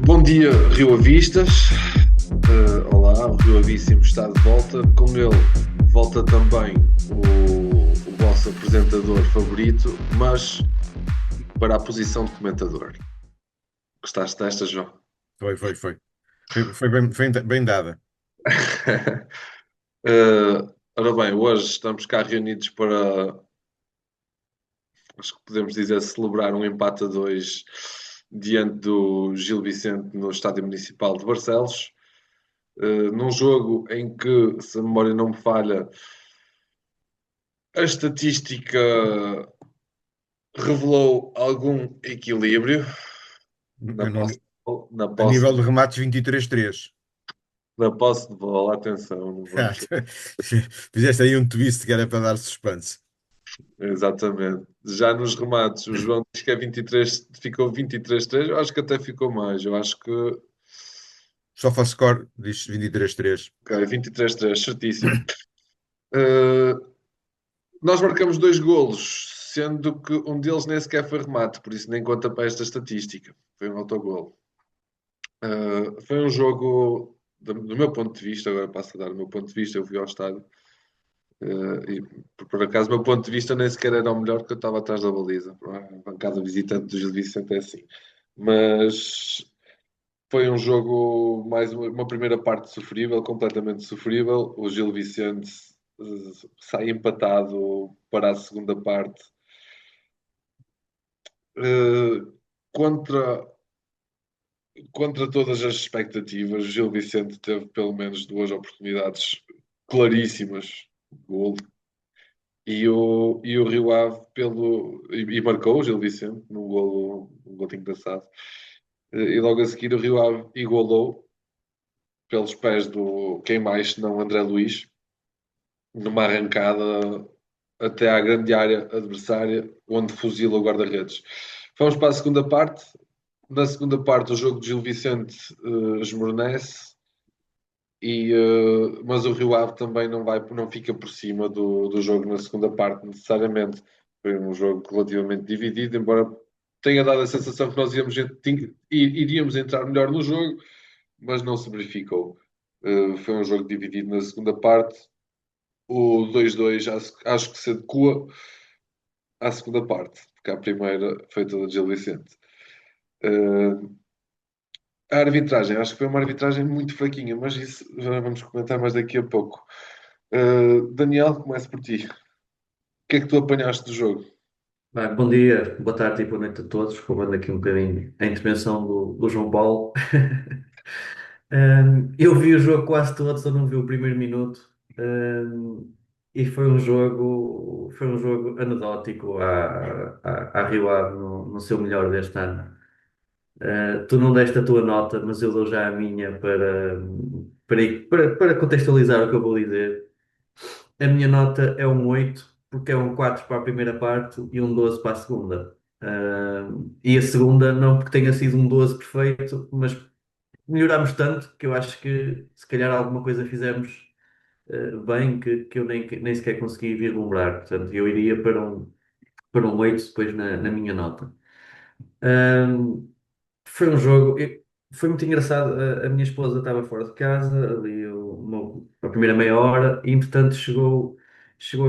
Bom dia, Rio Avistas. Olá, o Rio Avíssimo está de volta. Com ele volta também o vosso apresentador favorito, mas para a posição de comentador. Gostaste desta, João? Foi. Foi bem dada. Ora bem, hoje estamos cá reunidos para, acho que podemos dizer, celebrar um empate a dois diante do Gil Vicente no Estádio Municipal de Barcelos. Num jogo em que, se a memória não me falha, a estatística revelou algum equilíbrio na Eu posse, não- na A posse, nível de remates 23-3. na posse de bola. Atenção, não vamos. Fizeste aí um twist que era para dar suspense. Exatamente. Já nos remates, o João diz que é 23, ficou 23-3. Eu acho que até ficou mais. Eu acho que SofaScore diz 23-3. ok, 23-3, certíssimo. Uh, Nós marcamos dois golos, sendo que um deles nem sequer foi remate, por isso nem conta para esta estatística. Foi um autogolo. Foi um jogo, do meu ponto de vista, agora passo a dar o meu ponto de vista, eu fui ao estádio, e por acaso o meu ponto de vista nem sequer era o melhor, porque eu estava atrás da baliza. A bancada visitante do Gil Vicente é assim. Mas foi um jogo, mais uma primeira parte sofrível, completamente sofrível. O Gil Vicente sai empatado para a segunda parte. Eh, contra, contra todas as expectativas, Gil Vicente teve pelo menos duas oportunidades claríssimas de golo. E o Rio Ave e marcou o Gil Vicente num golo engraçado. E logo a seguir o Rio Ave igualou pelos pés do quem mais, senão André Luiz, numa arrancada até à grande área adversária, onde fuzila o guarda-redes. Vamos para a segunda parte. Na segunda parte, o jogo de Gil Vicente esmornece, mas o Rio Ave também não fica por cima do jogo na segunda parte, necessariamente. Foi um jogo relativamente dividido, embora tenha dado a sensação que nós iríamos entrar melhor no jogo, mas não se verificou. Foi um jogo dividido na segunda parte. O 2-2 acho que se adequa à segunda parte, porque a primeira foi toda de Gil Vicente. Uh, a arbitragem, acho que foi uma arbitragem muito fraquinha, mas isso já vamos comentar mais daqui a pouco. Daniel, começo por ti. O que é que tu apanhaste do jogo? Bem, bom dia, boa tarde e boa noite a todos. Roubando aqui um bocadinho a intervenção do João Paulo. Eu vi o jogo quase todo, só não vi o primeiro minuto. E foi um jogo anedótico à Rio Ave no seu melhor deste ano. Tu não deste a tua nota, mas eu dou já a minha para contextualizar o que eu vou dizer. A minha nota é um 8 porque é um 4 para a primeira parte e um 12 para a segunda. E a segunda, não porque tenha sido um 12 perfeito, mas melhorámos tanto que eu acho que se calhar alguma coisa fizemos bem que eu nem sequer consegui vislumbrar. Portanto, eu iria para um 8 depois na minha nota. Um, Foi um jogo. Foi muito engraçado. A minha esposa estava fora de casa, ali a primeira meia hora, e entretanto chegou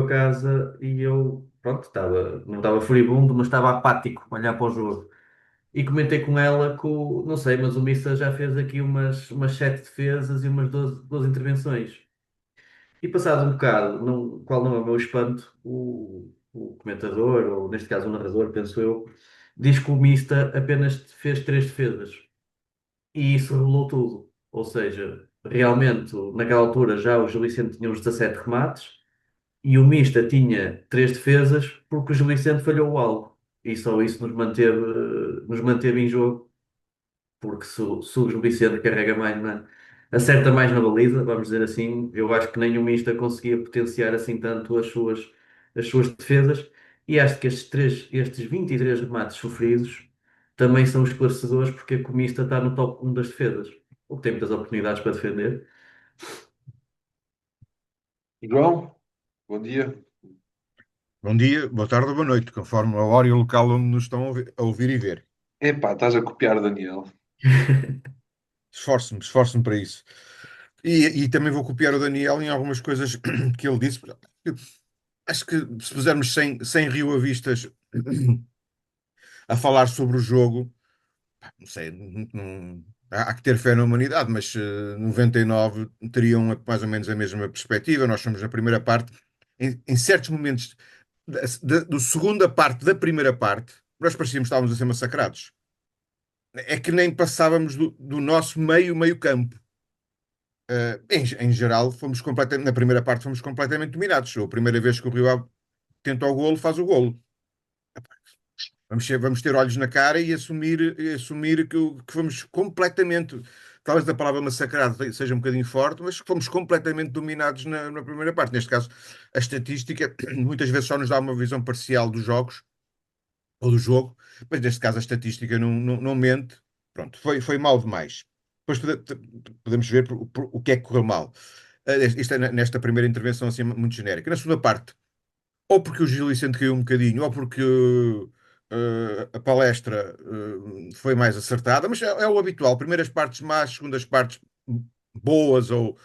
a casa e eu, pronto, não estava furibundo, mas estava apático a olhar para o jogo. E comentei com ela que, não sei, mas o Missa já fez aqui umas 7 defesas e umas 12 intervenções. E passado um bocado, qual não é o meu espanto, o comentador, ou neste caso o narrador, penso eu, diz que o Mista apenas fez 3 defesas. E isso revelou tudo. Ou seja, realmente, naquela altura já o Gil Vicente tinha uns 17 remates e o Mista tinha 3 defesas porque o Gil Vicente falhou o alvo. E só isso nos manteve em jogo, porque se o Gil Vicente carrega mais acerta mais na baliza, vamos dizer assim, eu acho que nem o Mista conseguia potenciar assim tanto as suas defesas. E acho que estes 23 remates sofridos também são esclarecedores porque a Comista está no top 1 das defesas, ou tem muitas oportunidades para defender. João, bom dia. Bom dia, boa tarde ou boa noite, conforme a hora e o local onde nos estão a ouvir e ver. Epá, estás a copiar o Daniel. Esforço-me para isso. E também vou copiar o Daniel em algumas coisas que ele disse. Acho que se pusermos 100 Rio Avistas a falar sobre o jogo, não sei, há que ter fé na humanidade, mas 99 teriam mais ou menos a mesma perspectiva. Nós somos na primeira parte, em certos momentos do segunda parte da primeira parte, nós parecíamos que estávamos a ser massacrados. É que nem passávamos do nosso meio campo. Em geral, fomos completamente, na primeira parte fomos completamente dominados. A primeira vez que o Rio Ave tenta o golo, faz o golo. Vamos ter olhos na cara e assumir que fomos completamente, talvez a palavra massacrado seja um bocadinho forte, mas que fomos completamente dominados na primeira parte. Neste caso, a estatística muitas vezes só nos dá uma visão parcial dos jogos ou do jogo, mas neste caso a estatística não mente. Pronto, foi mal demais. Depois podemos ver o que é que correu mal. Isto é nesta primeira intervenção assim muito genérica. Na segunda parte, ou porque o Gil Vicente caiu um bocadinho, ou porque a palestra foi mais acertada, mas é o habitual. Primeiras partes más, segundas partes boas ou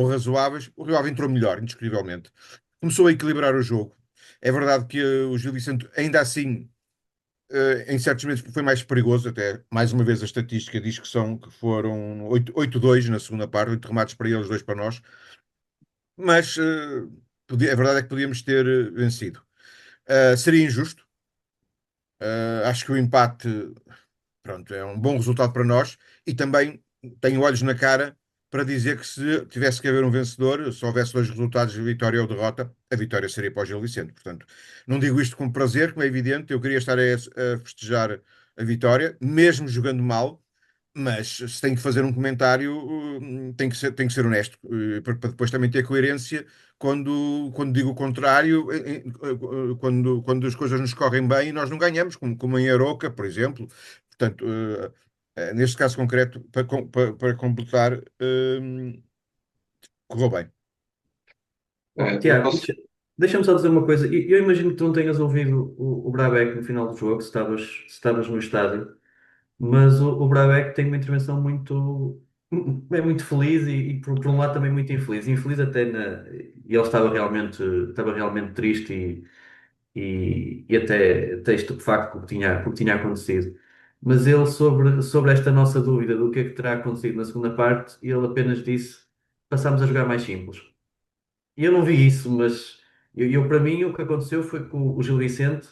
razoáveis. O Rio Ave entrou melhor, indiscutivelmente. Começou a equilibrar o jogo. É verdade que o Gil Vicente, ainda assim, em certos momentos foi mais perigoso, até mais uma vez a estatística diz que foram 8-2 na segunda parte, 8 remates para eles, 2 para nós, mas a verdade é que podíamos ter vencido. Seria injusto. Acho que o empate, pronto, é um bom resultado para nós e também tenho olhos na cara para dizer que se tivesse que haver um vencedor, se houvesse dois resultados, vitória ou derrota, a vitória seria para o Gil Vicente. Portanto, não digo isto com prazer, como é evidente, eu queria estar a festejar a vitória, mesmo jogando mal, mas se tem que fazer um comentário, tem que ser honesto, para depois também ter coerência quando digo o contrário, quando as coisas nos correm bem e nós não ganhamos, como em Aroca, por exemplo. Portanto, neste caso concreto, para completar, correu bem. Oh, O Tiago, nosso, deixa-me só dizer uma coisa. Eu imagino que tu não tenhas ouvido o Brabec no final do jogo, se estavas no estádio, mas o Brabec tem uma intervenção muito feliz e por um lado também muito infeliz. Infeliz até e ele estava realmente triste e até estupefacto com o que tinha acontecido. Mas ele, sobre esta nossa dúvida do que é que terá acontecido na segunda parte, ele apenas disse: passámos a jogar mais simples. E eu não vi isso, mas para mim o que aconteceu foi que o Gil Vicente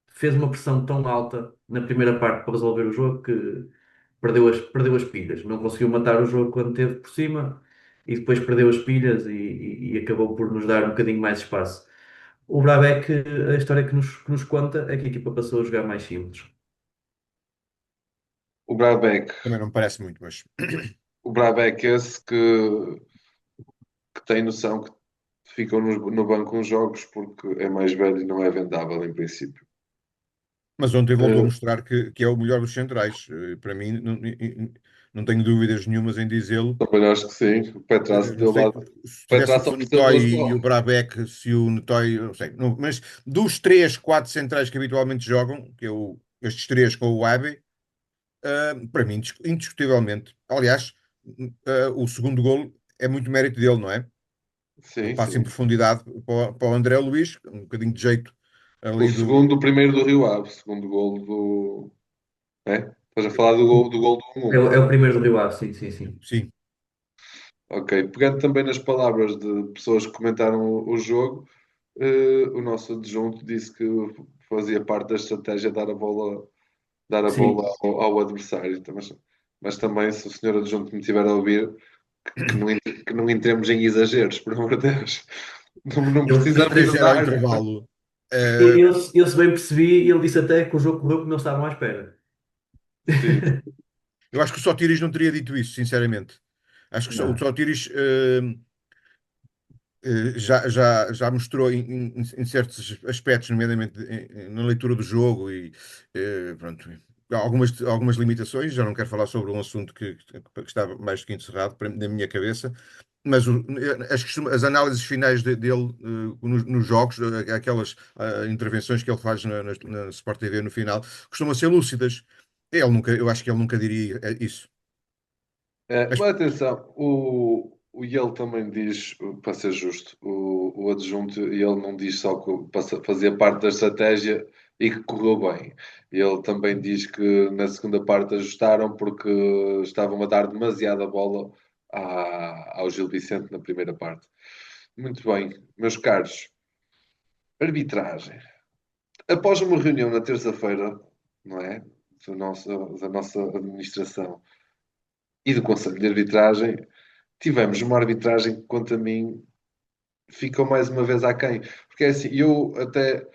fez uma pressão tão alta na primeira parte para resolver o jogo que perdeu as pilhas. Não conseguiu matar o jogo quando teve por cima e depois perdeu as pilhas e acabou por nos dar um bocadinho mais espaço. O Brabec, a história que nos conta é que a equipa passou a jogar mais simples. o Brabec, Também não me parece muito, mas. o Brabec é esse que tem noção que ficam no banco uns jogos porque é mais velho e não é vendável em princípio. Mas ontem voltou a Eh, mostrar que é o melhor dos centrais. Para mim, não tenho dúvidas nenhumas em dizê-lo. Também acho que sim. O Petrasso Não deu sei lá. O se tivesse Petrasso o ofereceu Nutói duas e o bolas. Brabec, se o Nutói, não sei, mas dos três, quatro centrais que habitualmente jogam, estes três com o Abe, para mim, indiscutivelmente. Aliás, o segundo golo é muito mérito dele, não é? O Sim, passe em sim. profundidade para o André Luiz, um bocadinho de jeito O ali segundo, o primeiro do Rio Ave, o segundo golo do. É? Estás a falar do gol do É, 1-1. o primeiro do Rio Ave, sim, sim, sim. sim. Ok. Pegando também nas palavras de pessoas que comentaram o jogo, o nosso adjunto disse que fazia parte da estratégia dar a bola Sim, ao adversário. Então, mas também, se o senhor adjunto me estiver a ouvir, que não entremos em exageros, por amor de Deus. Não ele, precisamos de Estratégia ao dar. intervalo. eu, eu, eu se bem percebi, ele disse até que o jogo correu porque não estavam à espera. Sim, Eu acho que o Sotiris não teria dito isso, sinceramente. Acho que o Não. Sotiris já mostrou em certos aspectos, nomeadamente na leitura do jogo e pronto, algumas limitações. Já não quero falar sobre um assunto que estava mais do que encerrado na minha cabeça, mas as análises finais dele nos jogos, aquelas intervenções que ele faz na Sport TV no final, costumam ser lúcidas. Eu acho que ele nunca diria isso. Mas Mas atenção, o Yale também diz, para ser justo, o adjunto, ele não diz só que fazia parte da estratégia e que correu bem. Ele também diz que na segunda parte ajustaram porque estavam a dar demasiada bola ao Gil Vicente na primeira parte. Muito bem, meus caros, arbitragem. Após uma reunião na terça-feira, não é? Da nossa administração e do Conselho de Arbitragem, tivemos uma arbitragem que, quanto a mim, ficou mais uma vez aquém. Porque é assim, eu até,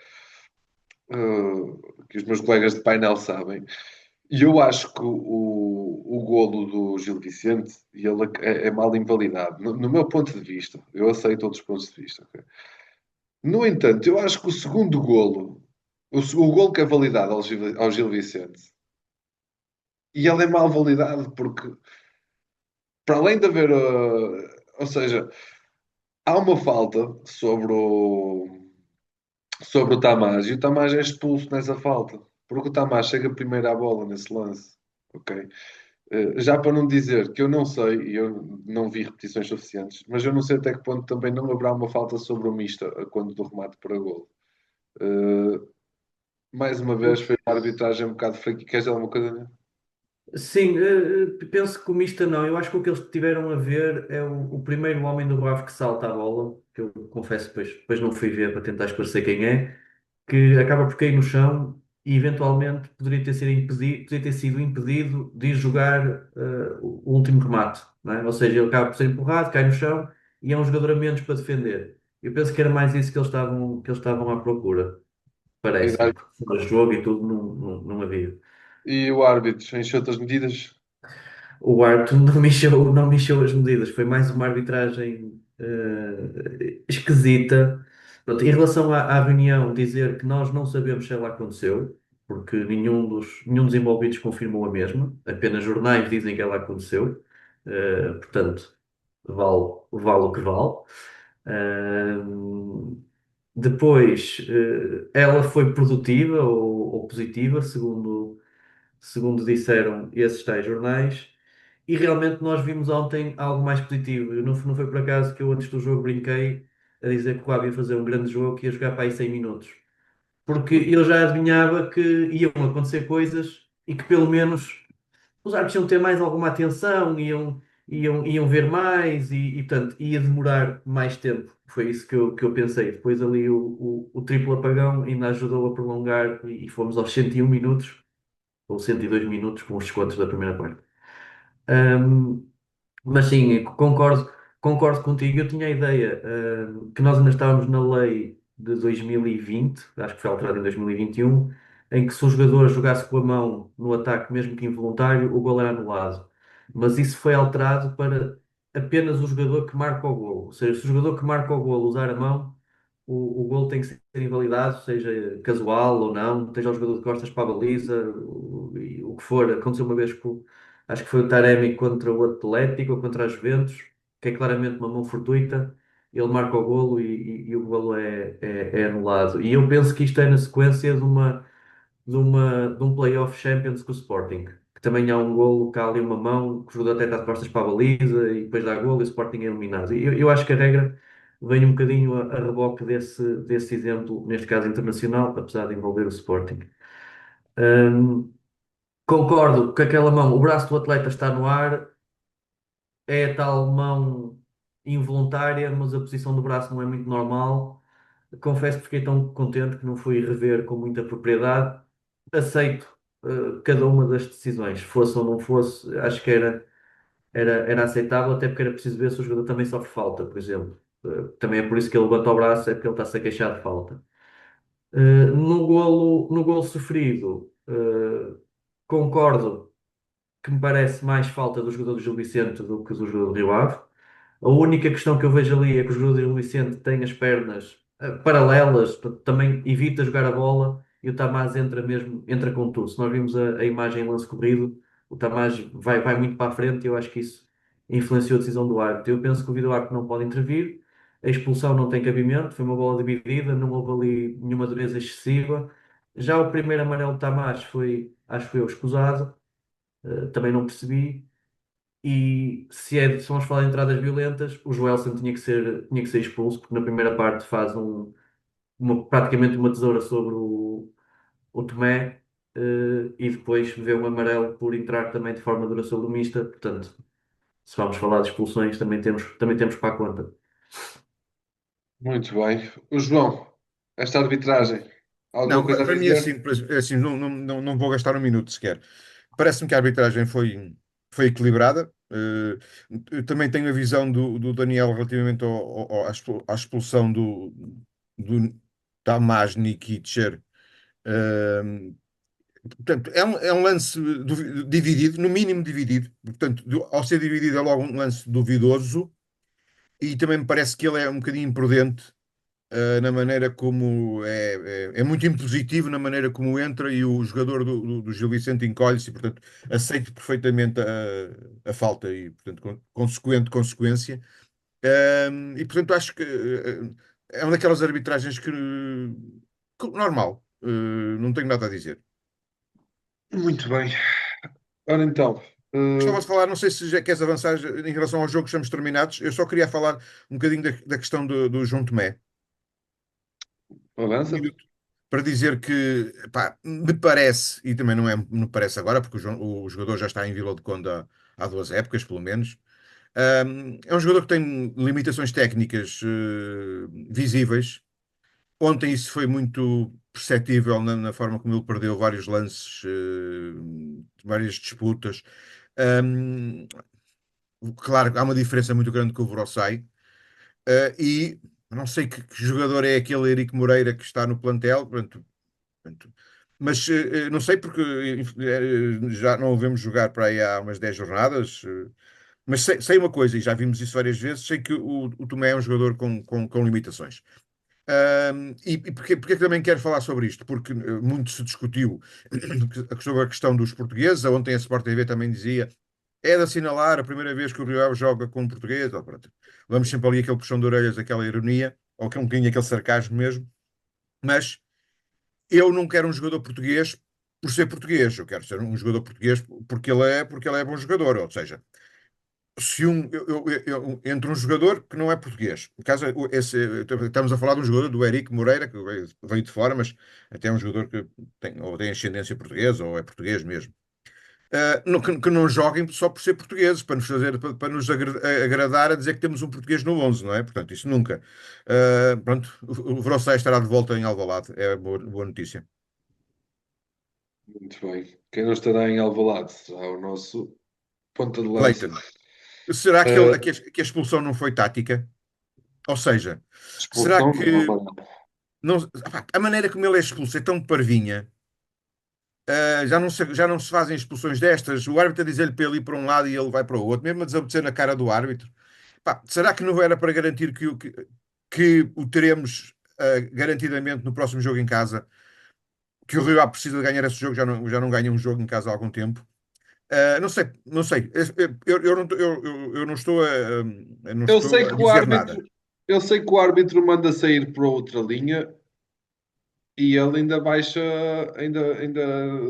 que os meus colegas de painel sabem, e eu acho que o golo do Gil Vicente ele é mal invalidado, no meu ponto de vista. Eu aceito outros pontos de vista. Ok? No entanto, eu acho que o segundo golo, o golo que é validado ao Gil Vicente, e ele é mal validado porque, para além de haver, ou seja, há uma falta sobre o Tamás e o Tamás é expulso nessa falta, porque o Tamás chega primeiro à bola nesse lance. Ok? Já para não dizer que eu não sei, e eu não vi repetições suficientes, mas eu não sei até que ponto também não haverá uma falta sobre o Mista quando do remate para gol. Uh, Mais uma vez foi uma arbitragem um bocado fraca. Queres dizer alguma coisa? Né? Sim, penso que o Mista não. Eu acho que o que eles tiveram a ver é o primeiro homem do Rio Ave que salta a bola, que eu confesso depois não fui ver para tentar esclarecer quem é, que acaba por cair no chão e eventualmente poderia ter sido impedido de ir jogar o último remate, não é? Ou seja, ele acaba por ser empurrado, cai no chão e é um jogador a menos para defender. Eu penso que era mais isso que eles estavam à procura, parece-me, Exato. porque fora de jogo e tudo não havia. E o árbitro encheu outras medidas. O árbitro não mexeu as medidas, foi mais uma arbitragem esquisita. Pronto, em relação à reunião, dizer que nós não sabemos se ela aconteceu, porque nenhum dos envolvidos confirmou a mesma, apenas jornais dizem que ela aconteceu. Portanto, vale o que vale. Depois, ela foi produtiva ou positiva, segundo disseram esses tais jornais, e realmente nós vimos ontem algo mais positivo. Não foi por acaso que eu antes do jogo brinquei a dizer que o Ave ia fazer um grande jogo que ia jogar para aí 100 minutos. Porque eu já adivinhava que iam acontecer coisas e que pelo menos os árbitros iam ter mais alguma atenção, iam ver mais portanto, ia demorar mais tempo. Foi isso que eu pensei. Depois ali o triplo apagão ainda ajudou a prolongar e fomos aos 101 minutos ou 102 minutos com os descontos da primeira parte. Ahm, mas sim, concordo contigo. Eu tinha a ideia, que nós ainda estávamos na lei de 2020, acho que foi alterada em 2021, em que se um jogador jogasse com a mão no ataque, mesmo que involuntário, o gol era anulado. Mas isso foi alterado para apenas o jogador que marca o gol. Ou seja, se o jogador que marca o gol usar a mão, o gol tem que ser invalidado, seja casual ou não, esteja o jogador de costas para a baliza, o que for. Aconteceu uma vez com, acho que foi o Taremi contra o Atlético ou contra a Juventus, que é claramente uma mão fortuita, ele marca o golo e o golo é anulado. E eu penso que isto é na sequência de um Playoff Champions com o Sporting, que também há um golo que há ali uma mão, que o jogador até está de costas para a baliza e depois dá golo e o Sporting é eliminado. E eu acho que a regra vem um bocadinho a reboque desse exemplo, neste caso internacional, apesar de envolver o Sporting. Hum, Concordo que aquela mão, o braço do atleta está no ar, é a tal mão involuntária, mas a posição do braço não é muito normal. Confesso que fiquei tão contente que não fui rever com muita propriedade. Aceito, cada uma das decisões, fosse ou não fosse, acho que era aceitável, até porque era preciso ver se o jogador também sofre falta, por exemplo. Também é por isso que ele levanta o braço, é porque ele está-se a queixar de falta. No golo sofrido, concordo que me parece mais falta do jogador do Gil Vicente do que do jogador do Rio Ave. A única questão que eu vejo ali é que o jogador do Gil Vicente tem as pernas paralelas, portanto, também evita jogar a bola e o Tamás entra com tudo. Se nós vimos a imagem em lance corrido, o Tamás vai muito para a frente e eu acho que isso influenciou a decisão do árbitro. Eu penso que o vídeo-árbitro não pode intervir, a expulsão não tem cabimento, foi uma bola dividida, não houve ali nenhuma dureza excessiva. Já o primeiro amarelo de Tamás foi, acho eu, escusado, também não percebi. se vamos falar de entradas violentas, o Joelson tinha que ser expulso, porque na primeira parte faz praticamente uma tesoura sobre o Tomé, e depois vê um amarelo por entrar também de forma dura sobre o Mista. Portanto, se vamos falar de expulsões, também temos para a conta. Muito bem. O João, esta arbitragem, alguma Não, coisa a para mim é dizer? simples, é assim, não vou gastar um minuto sequer. Parece-me que a arbitragem foi equilibrada. Eu também tenho a visão do Daniel relativamente à expulsão do Tamás Nikic. Portanto, é um lance dividido, no mínimo dividido. Portanto, ao ser dividido é logo um lance duvidoso e também me parece que ele é um bocadinho imprudente, na maneira como é muito impositivo na maneira como entra e o jogador do Gil Vicente encolhe-se e, portanto, aceita perfeitamente a falta e, portanto, consequente consequência. E, portanto, acho que é uma daquelas arbitragens que normal. Não tenho nada a dizer. Muito bem. Ora então, Gostava de falar, não sei se já queres avançar em relação aos jogos que estamos terminados. Eu só queria falar um bocadinho da questão do João Tomé. Um avança. minuto. Para dizer que, pá, me parece, e também não me parece agora, porque o jogador já está em Vila de Conde há 2 épocas, pelo menos. É um jogador que tem limitações técnicas visíveis. Ontem isso foi muito perceptível na forma como ele perdeu vários lances, várias disputas. Hum, Claro, há uma diferença muito grande com o Vrossai. E não sei que jogador é aquele Eric Moreira que está no plantel, pronto. Mas não sei porque já não o vemos jogar para aí há umas 10 jornadas. Mas sei uma coisa, e já vimos isso várias vezes, sei que o Tomé é um jogador com limitações. E porque também quero falar sobre isto? Porque muito se discutiu sobre a questão dos portugueses. Ontem a Sport TV também dizia é de assinalar a primeira vez que o Rio Ave joga com um português. Pronto. Vamos sempre ali aquele puxão de orelhas, aquela ironia, ou que é um bocadinho aquele sarcasmo mesmo. Mas eu não quero um jogador português por ser português. Eu quero ser um jogador português porque ele é bom jogador. Ou seja, se entre um jogador que não é português, no caso, estamos a falar de um jogador do Eric Moreira, que veio de fora, mas até é um jogador que ou tem ascendência portuguesa ou é português mesmo. Que não joguem só por ser portugueses, para nos agradar a dizer que temos um português no 11, não é? Portanto, isso nunca. Pronto, o Vrossai estará de volta em Alvalade, é boa notícia. Muito bem. Quem não estará em Alvalade será o nosso ponta de lança. Clayton, será que, Uh, que a expulsão não foi tática? Ou seja, será expulsão não, que amarelo. não, a maneira como ele é expulso é tão parvinha, já não se fazem expulsões destas, o árbitro a dizer-lhe para ele ir para um lado e ele vai para o outro, mesmo a desobedecer na cara do árbitro. Pá, será que não era para garantir que o teremos garantidamente no próximo jogo em casa? Que o Rio Ave precisa de ganhar esse jogo, já não ganha um jogo em casa há algum tempo. Não sei, não sei. Eu não estou não Eu estou sei a que o dizer nada. árbitro, eu sei que o árbitro manda sair para outra linha e ele ainda baixa, ainda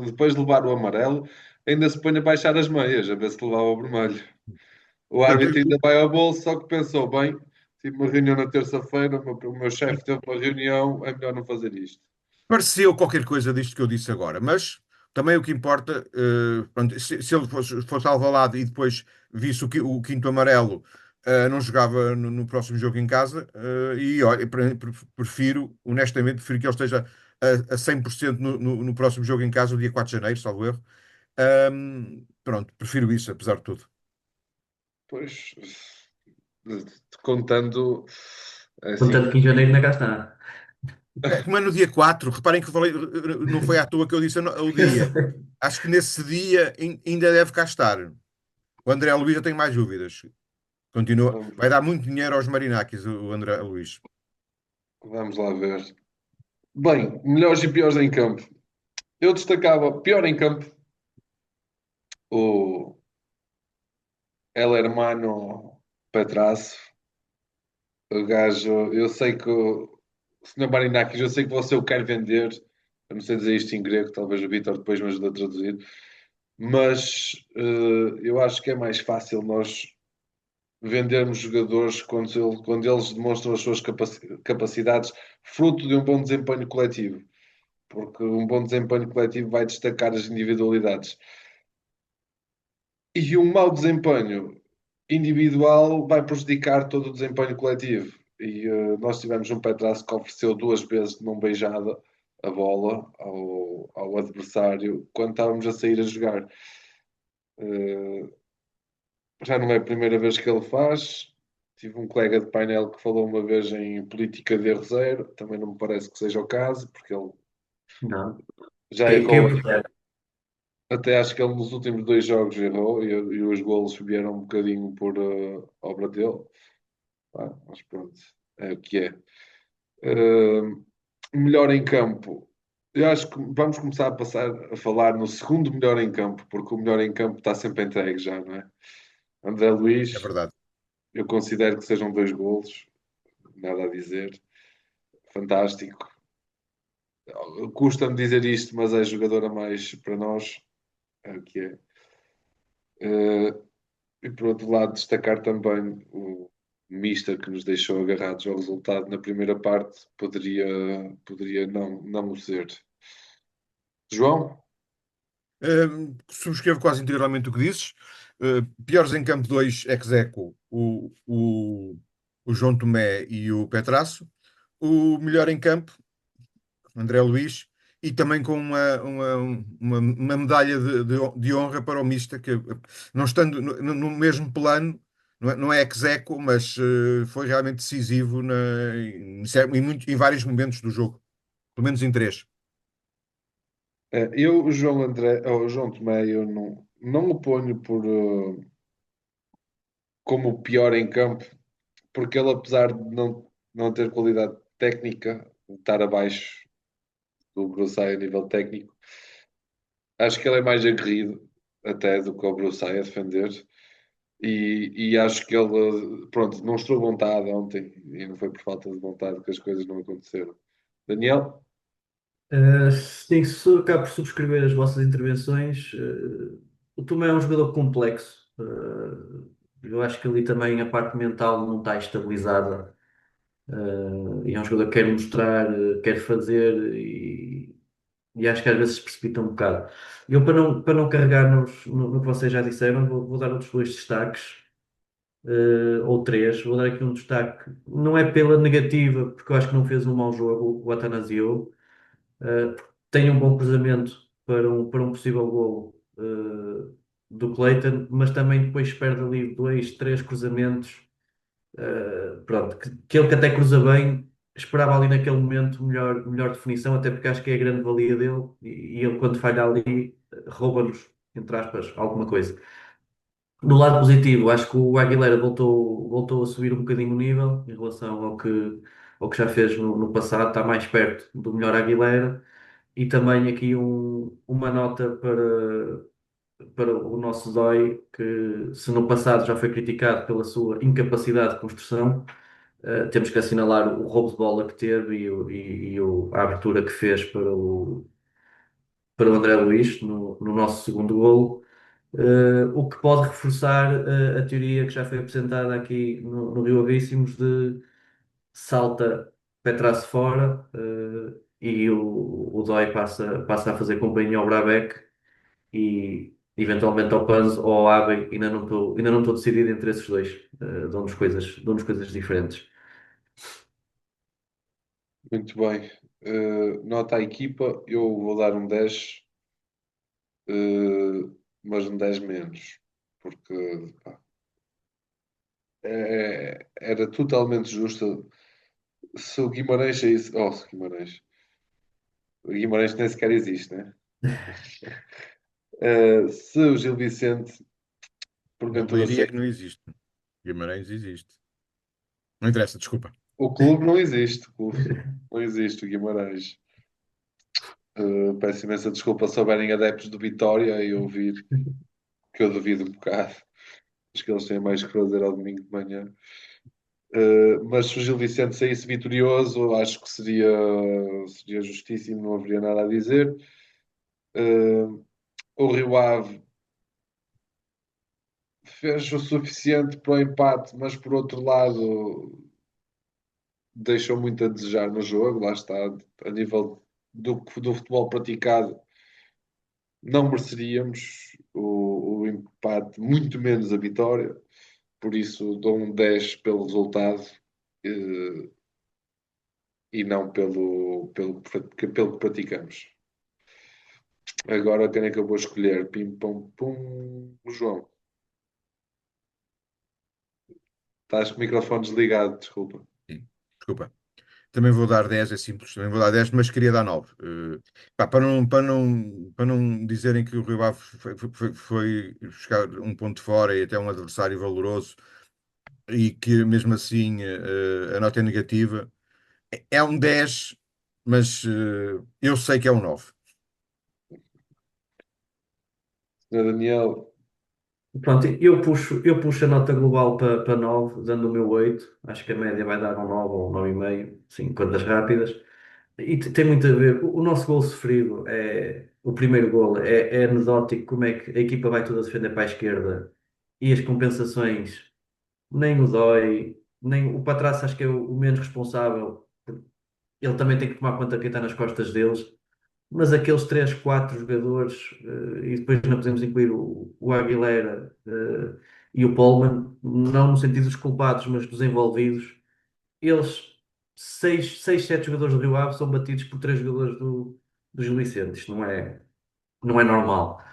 depois de levar o amarelo, ainda se põe a baixar as meias, a ver se levava o vermelho. O Portanto, árbitro ainda vai ao bolso, só que pensou, bem, tive uma reunião na terça-feira, o meu chefe teve uma reunião, é melhor não fazer isto. pareceu qualquer coisa disto que eu disse agora, mas também o que importa, pronto, se ele fosse Alvalade e depois visse o quinto amarelo, não jogava no próximo jogo em casa, e olha, honestamente, prefiro que ele esteja a 100% no próximo jogo em casa, o dia 4 de janeiro, salvo erro. Pronto, prefiro isso, apesar de tudo. Pois, contando assim, Contanto que em janeiro ainda cá está. Como é no dia 4, reparem que eu falei, não foi à toa que eu disse o dia. Acho que nesse dia ainda deve cá estar. O André Luiz já tem mais dúvidas. Continua. vamos, Vai dar muito dinheiro aos Marinakis, o André Luiz. vamos lá ver. Bem, melhores e piores em campo. Eu destacava pior em campo o El Hermano Petrasso. O gajo, eu sei que o Sr. Marinakis, eu sei que você o quer vender. Eu não sei dizer isto em grego, talvez o Vitor depois me ajude a traduzir. mas eu acho que é mais fácil nós vendermos jogadores quando eles demonstram as suas capacidades, fruto de um bom desempenho coletivo, porque um bom desempenho coletivo vai destacar as individualidades. E um mau desempenho individual vai prejudicar todo o desempenho coletivo. E nós tivemos um Petrazzo que ofereceu duas vezes de mão beijada a bola ao adversário quando estávamos a sair a jogar. Uh, Já não é a primeira vez que ele faz. Tive um colega de painel que falou uma vez em política de erro zero. Também não me parece que seja o caso, porque ele Não. já Quem errou. percebe? Até acho que ele nos últimos dois jogos errou e os golos vieram um bocadinho por obra dele. Mas pronto, é o que é. Melhor em campo. Eu acho que vamos começar a passar a falar no segundo melhor em campo, porque o melhor em campo está sempre entregue já, não é? André É Luiz, verdade. eu considero que sejam dois golos, nada a dizer. Fantástico. Custa-me dizer isto, mas é jogador a mais para nós, é o que é. Eh, e por outro lado, destacar também o Mister que nos deixou agarrados ao resultado na primeira parte, poderia não o ser. João? Subscrevo quase integralmente o que dizes. Piores em campo 2, ex-aequo, o João Tomé e o Petrasso. O melhor em campo, André Luiz, e também com uma medalha de honra para o Mista, que não estando no mesmo plano, não é ex-aequo, mas foi realmente decisivo em vários momentos do jogo, pelo menos em três. Eu, o João André, o João Tomé, eu não o ponho como o pior em campo, porque ele, apesar de não ter qualidade técnica, de estar abaixo do Grossai a nível técnico, acho que ele é mais aguerrido até do que o Grossai a defender. E acho que ele, pronto, não mostrou vontade ontem e não foi por falta de vontade que as coisas não aconteceram. Daniel? Sim, se acabo por subscrever as vossas intervenções, o Tomé é um jogador complexo. Eu acho que ali também a parte mental não está estabilizada. E é um jogador que quer mostrar, quer fazer e acho que às vezes se precipita um bocado. Eu, para não carregar no que vocês já disseram, vou dar outros dois destaques, ou três. Vou dar aqui um destaque, não é pela negativa, porque eu acho que não fez um mau jogo o Atanasio. Tem um bom cruzamento para um possível golo do Cleiton, mas também depois perde ali dois, três cruzamentos. Pronto, que ele que até cruza bem, esperava ali naquele momento melhor definição, até porque acho que é a grande valia dele e ele quando falha ali rouba-nos, entre aspas, alguma coisa. Do lado positivo, acho que o Aguilera voltou a subir um bocadinho o nível em relação ao que já fez no passado, está mais perto do melhor Aguilera. E também aqui uma nota para o nosso Dói, que se no passado já foi criticado pela sua incapacidade de construção, temos que assinalar o roubo de bola que teve a abertura que fez para o André Luiz no nosso segundo golo. O que pode reforçar a teoria que já foi apresentada aqui no Rio Avíssimos de salta Petraz fora, e o Dói passa a fazer companhia ao Brabec e eventualmente ao Panzo ou ao Abe, ainda não estou decidido entre esses dois. Dão-nos coisas diferentes. Muito bem. Nota à equipa, eu vou dar um 10, mas um 10 menos, porque pá, era totalmente justo se o Guimarães saísse. Oh, se o Guimarães nem sequer existe, né? Se o Gil Vicente, porventura, Leiria é que não existe. Guimarães existe. Não interessa, desculpa. o clube não existe, o clube não existe, o Guimarães. Peço imensa desculpa se houverem adeptos do Vitória e ouvir, que eu duvido um bocado. Acho que eles têm mais que fazer ao domingo de manhã. Mas se o Gil Vicente saísse vitorioso, acho que seria justíssimo, não haveria nada a dizer. Uh, o Rio Ave fez o suficiente para o empate, mas por outro lado deixou muito a desejar no jogo, lá está, a nível do futebol praticado, não mereceríamos o empate, muito menos a vitória, por isso dou um 10 pelo resultado eh, e não pelo que praticamos. Agora quem é que eu vou escolher? Pim, pom, pum, João. Estás com o microfone desligado, desculpa. Sim, desculpa. Também vou dar 10, é simples, também vou dar 10, mas queria dar 9. Pá, para não dizerem que o Rio Ave foi buscar um ponto fora e até um adversário valoroso e que mesmo assim a nota é negativa, é um 10, mas eu sei que é um 9. Senhor Daniel, Pronto, eu puxo a nota global para 9, dando o meu 8. Acho que a média vai dar um 9 ou um 9,5, sim, contas rápidas. E tem muito a ver. O nosso gol sofrido o primeiro gol é anedótico, como é que a equipa vai toda defender para a esquerda e as compensações nem o dói, nem o Patraço acho que é o menos responsável. Ele também tem que tomar conta de quem está nas costas deles. Mas aqueles 3 4 jogadores, e depois não podemos incluir o Aguilera, e o Pollman, não no sentido dos culpados, mas dos envolvidos, eles, 7 jogadores do Rio Ave são batidos por 3 jogadores do Gil Vicente. Isto não é normal.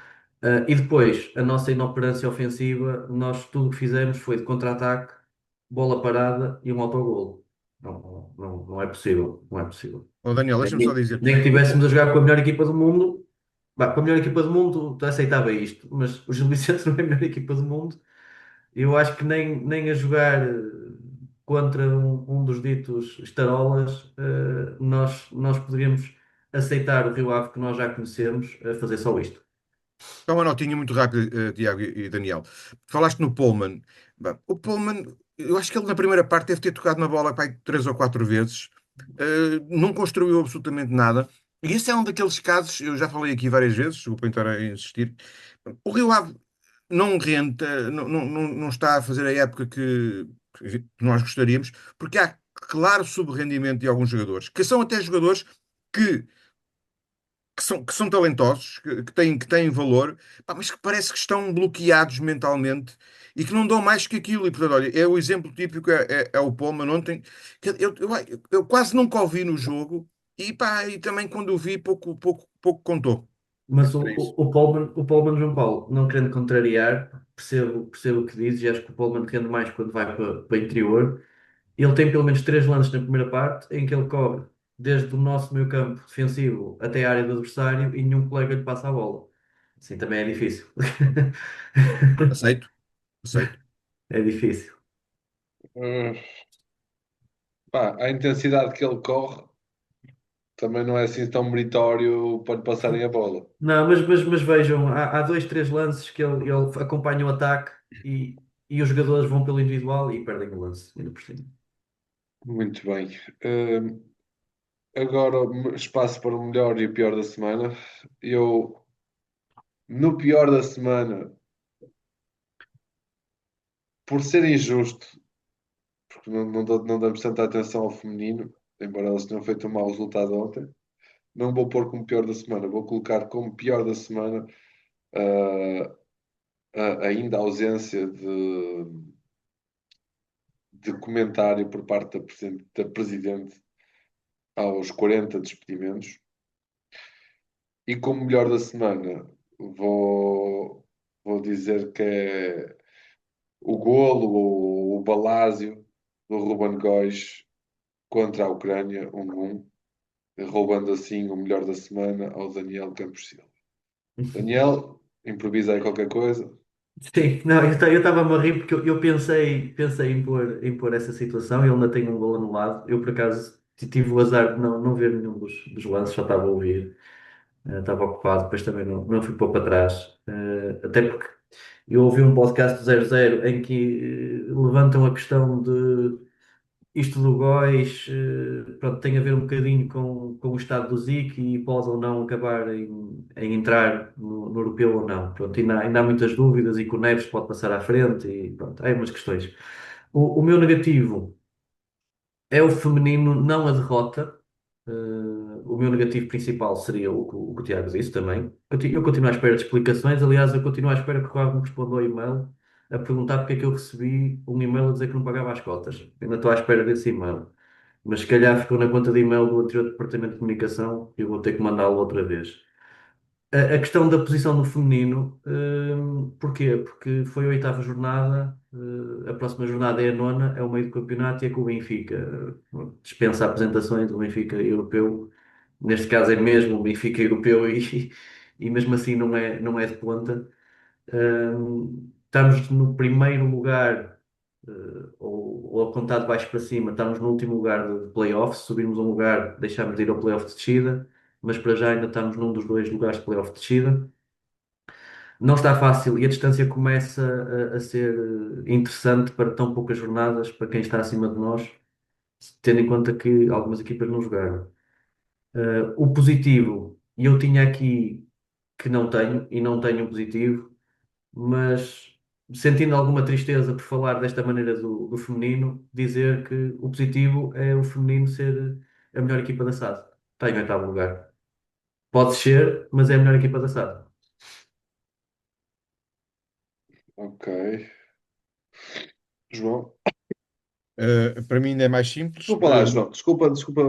E depois, a nossa inoperância ofensiva, nós tudo o que fizemos foi de contra-ataque, bola parada e um autogolo. Não é possível, não é possível. Ó Daniel, deixa-me só Nem, dizer. nem que estivéssemos a jogar com a melhor equipa do mundo. Bah, com a melhor equipa do mundo, aceitava isto, mas o Gil Vicente não é a melhor equipa do mundo. Eu acho que nem a jogar contra um dos ditos estarolas, nós poderíamos aceitar o Rio Ave que nós já conhecemos a fazer só isto. Só uma notinha muito rápida, Tiago e Daniel. Falaste no Pullman. Bem, o Pullman, eu acho que ele na primeira parte deve ter tocado na bola pai, 3 ou 4 vezes. Não construiu absolutamente nada. E esse é um daqueles casos, eu já falei aqui várias vezes, desculpa estar a insistir. O Rio Ave não renta, não está a fazer a época que nós gostaríamos, porque há claro subrendimento de alguns jogadores, que são até jogadores que que são talentosos, que têm valor, pá, mas que parece que estão bloqueados mentalmente e que não dão mais que aquilo. E, portanto, olha, é o exemplo típico, é o Palmer ontem, que eu quase nunca o vi no jogo e, pá, e também quando o vi, pouco contou. Mas o, É isso. o, o Paulman João Paulo, não querendo contrariar, percebo o que dizes e acho que o Paulman rende mais quando vai para o interior. Ele tem pelo menos 3 lances na primeira parte em que ele cobre desde o nosso meio campo defensivo até a área do adversário e nenhum colega lhe passa a bola. Assim também é difícil. Aceito, aceito. É difícil. hum, pá, a intensidade que ele corre também não é assim tão meritório para lhe passarem a bola. Não, mas vejam, há 2, 3 lances que ele acompanha o ataque e os jogadores vão pelo individual e perdem o lance, ainda por cima. Muito bem. Agora, espaço para o melhor e o pior da semana. Eu, no pior da semana, por ser injusto, porque não damos tanta atenção ao feminino, embora elas tenham feito um mau resultado ontem, não vou pôr como pior da semana, vou colocar como pior da semana ah, ainda a ausência de comentário por parte da presidente aos 40 despedimentos. E como melhor da semana, vou dizer que é o golo, o Balásio do Ruben Góis contra a Ucrânia, 1-1, roubando assim o melhor da semana ao Daniel Campos Silva. Daniel, improvisa aí qualquer coisa. Sim, não, eu estava-me a rir porque eu pensei em pôr essa situação. Ele ainda tem um gol anulado. Eu, por acaso, tive o azar de não ver nenhum dos lances, só estava a ouvir. Estava ocupado, depois também não fui pôr para trás. Até porque eu ouvi um podcast do 00 em que levantam a questão isto do Góis, pronto, tem a ver um bocadinho com o estado do Zico e pode ou não acabar em entrar no europeu ou não. Pronto, ainda há muitas dúvidas e que o Neves pode passar à frente e pronto, há umas questões. O meu negativo é o feminino, não a derrota. O meu negativo principal seria o que o Tiago disse também. Eu continuo à espera de explicações. Aliás, eu continuo à espera que o Tiago me responda ao e-mail a perguntar porque é que eu recebi um e-mail a dizer que não pagava as cotas. Ainda estou à espera desse e-mail. Mas se calhar ficou na conta de e-mail do anterior departamento de comunicação e eu vou ter que mandá-lo outra vez. A questão da posição no feminino, porquê? Porque foi a oitava jornada, a próxima jornada é a nona, é o meio do campeonato e é com o Benfica. Dispensa apresentações, o Benfica europeu, neste caso é mesmo o Benfica europeu e mesmo assim não é de ponta. Estamos no primeiro lugar, ou a contar de baixo para cima, estamos no último lugar de playoff. Se subirmos um lugar, deixamos de ir ao playoff de descida, mas para já ainda estamos num dos dois lugares de playoff de descida. Não está fácil e a distância começa a ser interessante para tão poucas jornadas, para quem está acima de nós, tendo em conta que algumas equipas não jogaram. O positivo, e eu tinha aqui que não tenho, e não tenho um positivo, mas sentindo alguma tristeza por falar desta maneira do feminino, dizer que o positivo é o feminino ser a melhor equipa da SAD. Está em oitavo lugar. Pode ser, mas é a melhor equipa da SAD. Ok. João? Para mim ainda é mais simples. Desculpa lá, João. Desculpa, desculpa.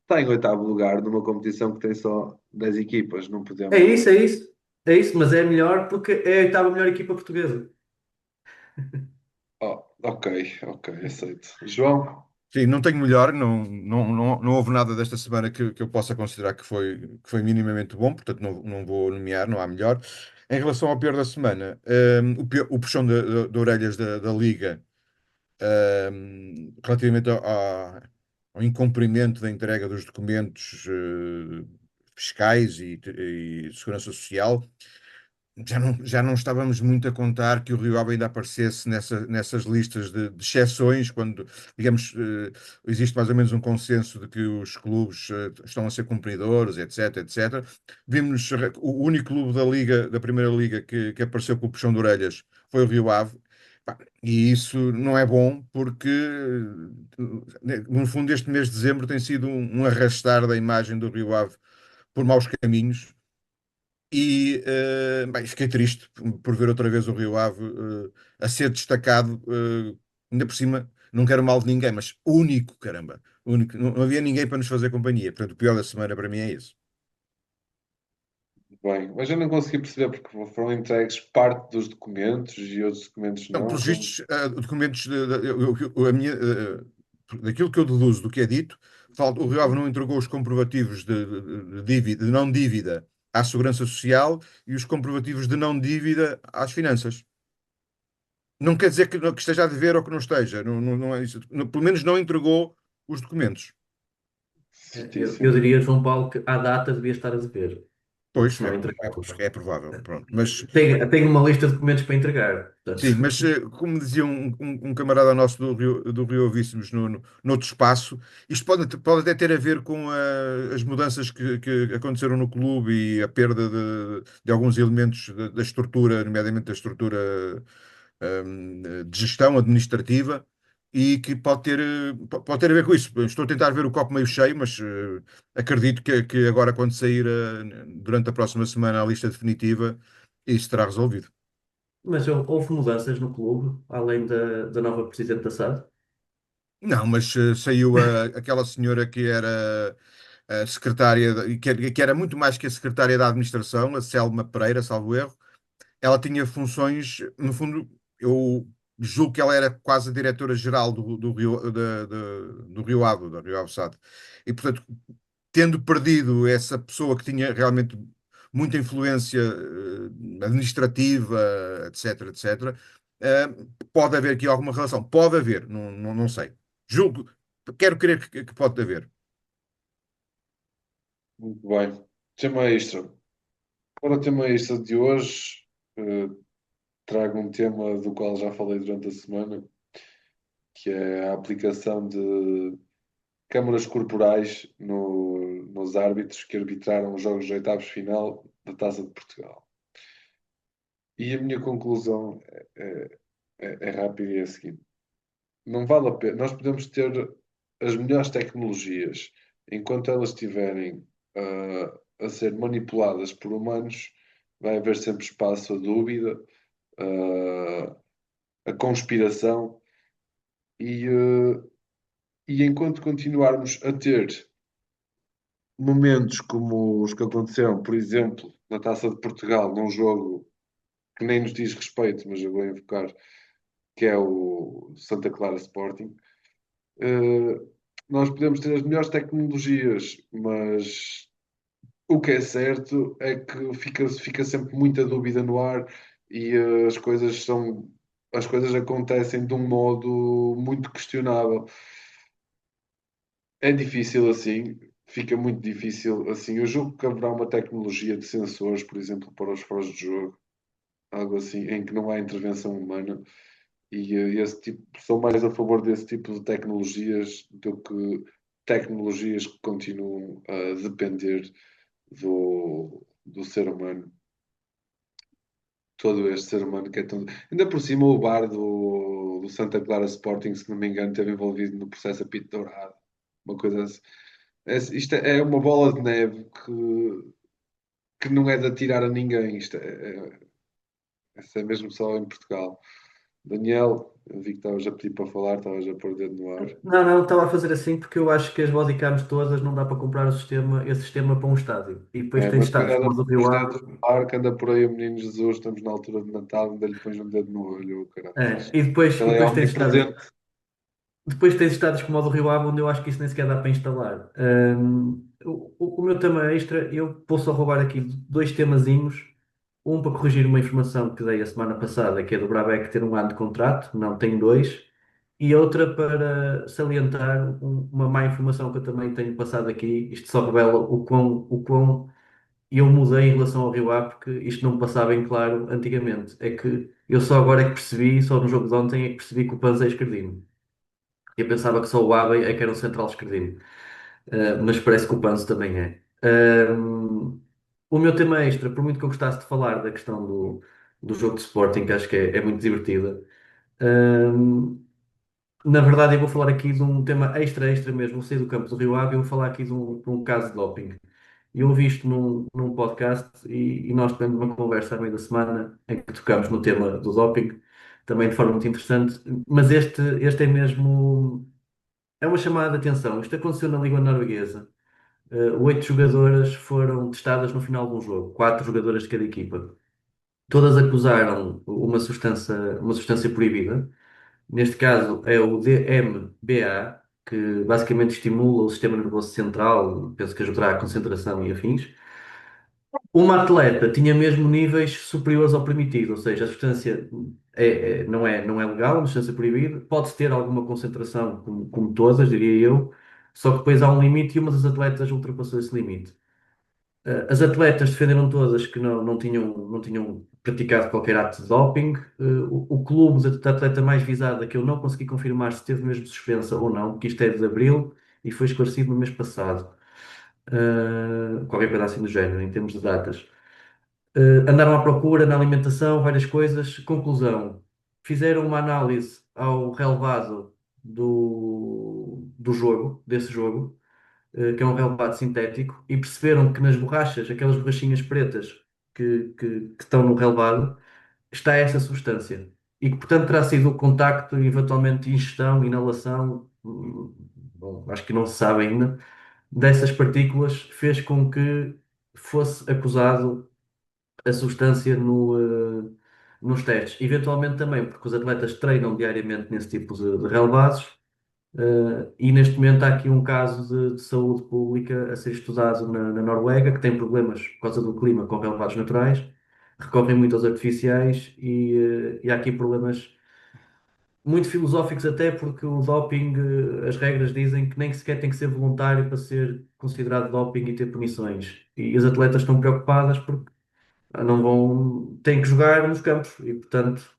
Está em oitavo lugar numa competição que tem só 10 equipas. Não É podemos. isso, é isso. É isso, mas é melhor porque é a oitava melhor equipa portuguesa. Oh, ok, ok, aceito. João? Sim, não tenho melhor, não houve nada desta semana que eu possa considerar que foi minimamente bom, portanto não vou nomear, não há melhor. Em relação ao pior da semana, o puxão de orelhas da Liga, relativamente ao incumprimento da entrega dos documentos fiscais e de segurança social. Já não estávamos muito a contar que o Rio Ave ainda aparecesse nessas listas de exceções, quando, digamos, existe mais ou menos um consenso de que os clubes estão a ser cumpridores, etc, etc. Vimos o único clube da Liga, da Primeira Liga, que apareceu com o puxão de orelhas foi o Rio Ave. Pá, e isso não é bom porque, no fundo, este mês de dezembro tem sido um arrastar da imagem do Rio Ave por maus caminhos. E bem, fiquei triste por ver outra vez o Rio Ave a ser destacado, ainda por cima, não quero mal de ninguém, mas único, caramba, único. Não havia ninguém para nos fazer companhia. Portanto, o pior da semana para mim é isso. Bem, mas eu não consegui perceber porque foram entregues parte dos documentos e outros documentos Não, não. pelos Como... vistos, documentos daquilo que eu deduzo do que é dito, o Rio Ave não entregou os comprovativos de dívida, de não dívida à Segurança Social e os comprovativos de não dívida às finanças. Não quer dizer que esteja a dever ou que não esteja. Não é isso. Pelo menos não entregou os documentos. Eu Certíssimo. diria, João Paulo, que à data devia estar a dever, porque Pois, se não entregou. é provável. Pronto. Mas, Tenho uma lista de documentos para entregar. sim, Portanto, mas como dizia um camarada nosso do Rio Avíssimos noutro espaço, isto pode até ter a ver com as mudanças que aconteceram no clube e a perda de alguns elementos da estrutura, nomeadamente da estrutura de gestão administrativa, e que pode ter a ver com isso. Estou a tentar ver o copo meio cheio, mas acredito que agora, quando sair durante a próxima semana a lista definitiva, isso será resolvido. mas houve mudanças no clube, além da nova presidente da SAD. Não, mas saiu aquela senhora que era a secretária, que era muito mais que a secretária da administração, a Selma Pereira, salvo erro. Ela tinha funções, no fundo, eu julgo que ela era quase a diretora-geral do Rio, do Rio Ave, da Rio Ave SAD. E, portanto, tendo perdido essa pessoa que tinha realmente muita influência administrativa, etc, etc, eh, pode haver aqui alguma relação. Pode haver, não sei. Julgo, quero crer que pode haver. Muito bem. Tema extra. Para o tema extra de hoje, eh, trago um tema do qual já falei durante a semana, que é a aplicação de câmaras corporais nos árbitros que arbitraram os jogos de oitavos de final da Taça de Portugal. E a minha conclusão é rápida e é a seguinte: não vale a pena. Nós podemos ter as melhores tecnologias, enquanto elas estiverem a ser manipuladas por humanos, vai haver sempre espaço a dúvida, a conspiração, e, enquanto continuarmos a ter momentos como os que aconteceram, por exemplo, na Taça de Portugal, num jogo que nem nos diz respeito, mas eu vou invocar, que é o Santa Clara Sporting. Nós podemos ter as melhores tecnologias, mas o que é certo é que fica sempre muita dúvida no ar e as coisas acontecem de um modo muito questionável. É difícil assim, fica muito difícil assim. Eu julgo que haverá uma tecnologia de sensores, por exemplo, para os fora de jogo, algo assim, em que não há intervenção humana. E esse tipo, sou mais a favor desse tipo de tecnologias do que tecnologias que continuam a depender do ser humano. Todo este ser humano que é tão. Ainda por cima, o bar do Santa Clara Sporting, se não me engano, esteve envolvido no processo apito dourado. Uma coisa assim. Isto é uma bola de neve que não é de atirar a ninguém. Isso é mesmo só em Portugal. Daniel, eu vi que estavas a pedir para falar, estavas a pôr o dedo no ar. Não, não, estava a fazer assim porque eu acho que as bodycams todas não dá para comprar esse sistema para um estádio. E depois É, tem mas estádios cuidado a como o do pôr Rio os Ave. dedos no ar, que anda por aí o menino Jesus, estamos na altura de Natal, ainda lhe pões um dedo no olho, caraças. E Ele é depois tens estádios, omnipresente. depois tens estádios como o do Rio Ave, onde eu acho que isso nem sequer dá para instalar. O meu tema extra, eu vou só roubar aqui dois temazinhos. Um para corrigir uma informação que dei a semana passada, que é do Brabec ter um ano de contrato, não tem dois. E outra para salientar uma má informação que eu também tenho passado aqui. Isto só revela o quão eu mudei em relação ao Rio Ave, porque isto não me passava bem claro antigamente. É que eu só agora é que percebi, só no jogo de ontem, é que percebi que o Panza é esquerdino. Eu pensava que só o Abe é que era um central esquerdino. Mas parece que o Panzo também é. O meu tema extra, por muito que eu gostasse de falar da questão do jogo de Sporting, que acho que é muito divertida, hum, na verdade eu vou falar aqui de um tema extra mesmo, vou sair do campo do Rio Ave e vou falar aqui de um caso de doping. Eu ouvi isto num podcast e nós tivemos uma conversa à meio da semana em que tocamos no tema do doping, também de forma muito interessante, mas este é mesmo, é uma chamada de atenção. Isto aconteceu na Liga Norueguesa. Oito jogadoras foram testadas no final de um jogo, quatro jogadoras de cada equipa. Todas acusaram uma substância proibida. Neste caso é o DMBA, que basicamente estimula o sistema nervoso central, penso que ajudará a concentração e afins. Uma atleta tinha mesmo níveis superiores ao permitido, ou seja, a substância não é legal, é uma substância proibida, pode ter alguma concentração, como todas, diria eu, só que depois há um limite e uma das atletas ultrapassou esse limite. As atletas defenderam todas que não tinham praticado qualquer ato de doping. O clube da atleta mais visada, que eu não consegui confirmar se teve mesmo suspensa ou não, porque isto é de abril e foi esclarecido no mês passado. Qualquer coisa assim do género, em termos de datas. Andaram à procura na alimentação, várias coisas. Conclusão: fizeram uma análise ao relevado do jogo, desse jogo, que é um relevado sintético, e perceberam que nas borrachas, aquelas borrachinhas pretas que estão no relevado, está essa substância. E que, portanto, terá sido o contacto, eventualmente ingestão, inalação, bom, acho que não se sabe ainda, dessas partículas, fez com que fosse acusado a substância nos testes. Eventualmente também, porque os atletas treinam diariamente nesse tipo de relevados, e neste momento há aqui um caso de saúde pública a ser estudado na Noruega, que tem problemas por causa do clima com relevados naturais, recorrem muito aos artificiais e há aqui problemas muito filosóficos até porque o doping, as regras dizem que nem sequer tem que ser voluntário para ser considerado doping e ter punições. E as atletas estão preocupadas porque não vão, têm que jogar nos campos e portanto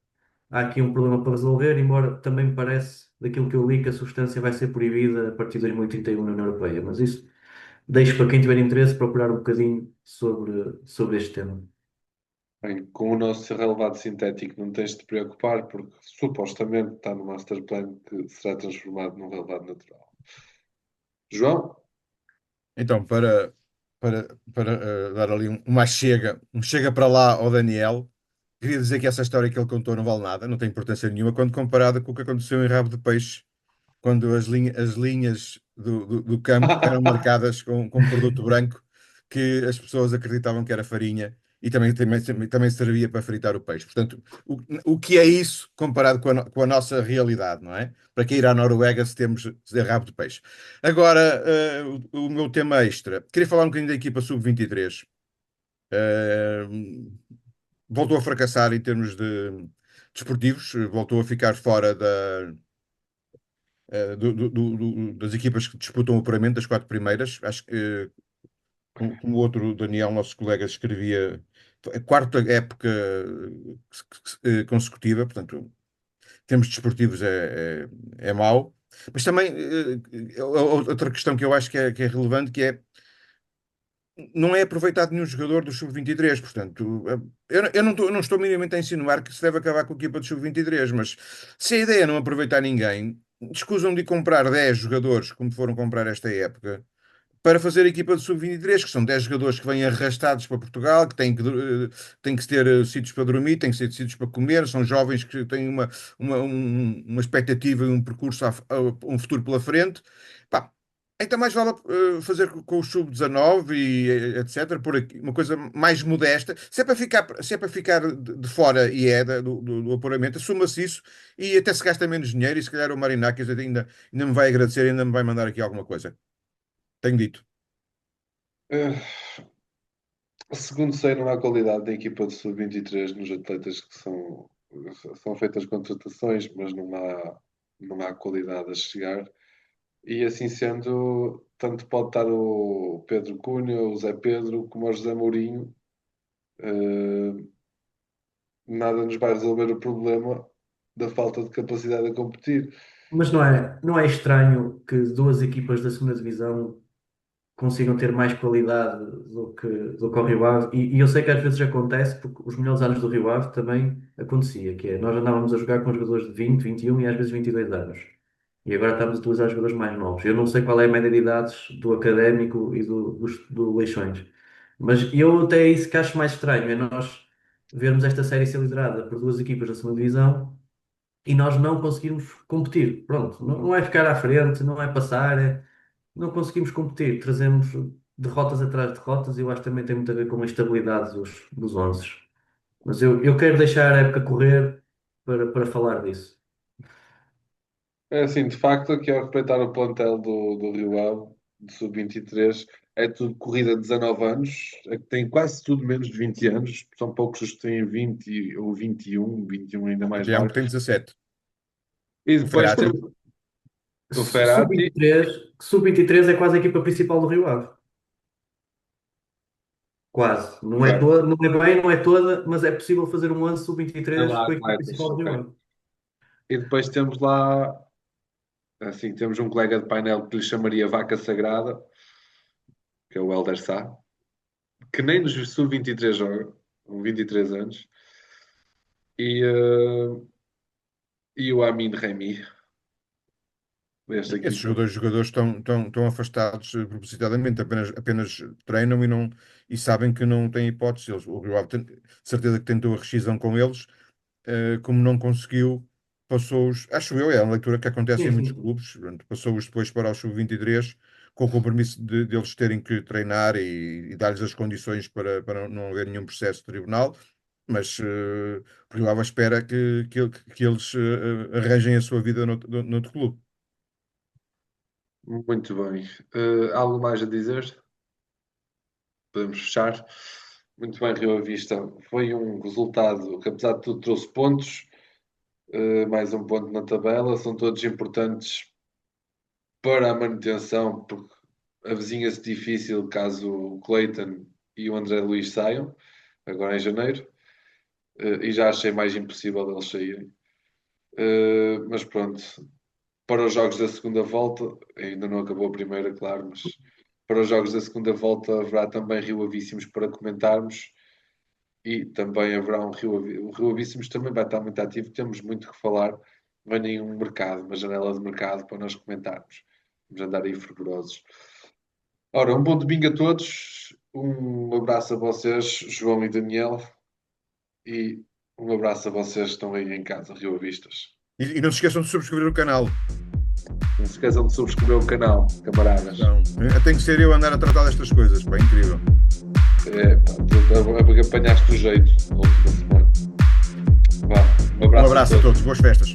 há aqui um problema para resolver, embora também me parece daquilo que eu li, que a substância vai ser proibida a partir de 2031 na União Europeia. Mas isso deixo para quem tiver interesse procurar um bocadinho sobre este tema. Bem, com o nosso relevado sintético não tens de te preocupar, porque supostamente está no master plan que será transformado num relevado natural. João? Então, para dar ali um chega para lá ao Daniel, queria dizer que essa história que ele contou não vale nada, não tem importância nenhuma quando comparada com o que aconteceu em Rabo de Peixe, quando as linhas do campo eram marcadas com um produto branco que as pessoas acreditavam que era farinha e também servia para fritar o peixe. Portanto, o que é isso comparado com a nossa realidade, não é? Para que ir à Noruega se temos rabo de peixe? Agora, o meu tema extra. Queria falar um bocadinho da equipa sub-23. Eh, Voltou a fracassar em termos desportivos, voltou a ficar fora das equipas que disputam o apuramento, das quatro primeiras. Acho que, como o outro Daniel, nosso colega, escrevia, a quarta época consecutiva, portanto, em termos desportivos é mau. Mas também, outra questão que eu acho que é relevante, que é não é aproveitado nenhum jogador do sub-23, portanto, eu não estou minimamente a insinuar que se deve acabar com a equipa do sub-23, mas se a ideia é não aproveitar ninguém, escusam de comprar 10 jogadores, como foram comprar esta época, para fazer a equipa de sub-23, que são 10 jogadores que vêm arrastados para Portugal, que têm que ter sítios para dormir, têm que ter sítios para comer, são jovens que têm uma expectativa e um percurso, um futuro pela frente. Pá, então mais vale fazer com o sub-19 e etc., por aqui, uma coisa mais modesta. Se é para ficar de fora e do apuramento, assuma-se isso e até se gasta menos dinheiro e se calhar o Marinakis ainda me vai agradecer e ainda me vai mandar aqui alguma coisa. Tenho dito. Eh, Segundo sei, não há qualidade da equipa de sub-23 nos atletas que são feitas contratações, mas não há qualidade a chegar. E assim sendo, tanto pode estar o Pedro Cunha, o Zé Pedro, como o José Mourinho, eh, nada nos vai resolver o problema da falta de capacidade a competir. Mas não é estranho que duas equipas da segunda divisão consigam ter mais qualidade do que o Rio Ave. E eu sei que às vezes acontece, porque os melhores anos do Rio Ave também acontecia, que é, nós andávamos a jogar com jogadores de 20, 21 e às vezes 22 anos. E agora estamos a utilizar jogadores mais novos. Eu não sei qual é a média de idades do Académico e do Leixões. Mas eu até é isso que acho mais estranho, é nós vermos esta série ser liderada por duas equipas da segunda divisão e nós não conseguirmos competir. Pronto, não é ficar à frente, não é passar, não conseguimos competir, trazemos derrotas atrás de derrotas e eu acho que também tem muito a ver com a instabilidade dos 11. Mas eu quero deixar a época correr para falar disso. É assim, de facto, aqui ao respeitar o plantel do Rio Ave, de sub-23, é tudo corrida de 19 anos, é que tem quase tudo menos de 20 anos, são poucos os que têm 20 ou 21 ainda mais Até há um que novos. tem 17. E O depois Ferrati. temos o Ferrati, Sub-23 é quase a equipa principal do Rio Ave. Quase. Não é exato, toda, não é bem, não é toda, mas é possível fazer um 11 tem sub-23 lá com a equipa atletas, principal do Rio ok. Ave. E depois temos lá, assim, temos um colega de painel que lhe chamaria Vaca Sagrada, que é o Helder Sá, que nem nos sub-23 joga, com 23 anos, e, e o Amin Remy, desta Esses equipa. jogadores estão afastados propositadamente, apenas treinam e sabem que não têm hipótese. O Rio Ave de certeza que tentou a rescisão com eles, como não conseguiu, passou-os, acho eu, é a leitura que acontece Sim, em muitos sim. clubes, portanto, passou-os depois para o sub-23, com o compromisso deles terem que treinar e dar-lhes as condições para não haver nenhum processo de tribunal, mas o Rio Ave espera que eles arranjem a sua vida noutro clube. Muito bem. Algo mais a dizer? Podemos fechar. Muito bem, Rio Ave Vista. Foi um resultado que, apesar de tudo, trouxe pontos. Mais um ponto na tabela. São todos importantes para a manutenção, porque avizinha-se difícil caso o Clayton e o André Luiz saiam, agora em janeiro. E já achei mais impossível eles saírem. Mas pronto, para os jogos da segunda volta, ainda não acabou a primeira, claro, mas para os jogos da segunda volta haverá também Rio Avíssimos para comentarmos e também haverá um o Rio Avíssimos também vai estar muito ativo, temos muito que falar, vem aí um mercado, uma janela de mercado para nós comentarmos, vamos andar aí fervorosos. Ora, um bom domingo a todos, um abraço a vocês, João e Daniel, e um abraço a vocês que estão aí em casa, Rio Avistas. E não se esqueçam de subscrever o canal. Não se esqueçam de subscrever o canal, camaradas. Então, tem que ser eu a andar a tratar destas coisas, pá, incrível. Apanhaste o jeito na última semana. Vá, um Um abraço a todos, boas festas.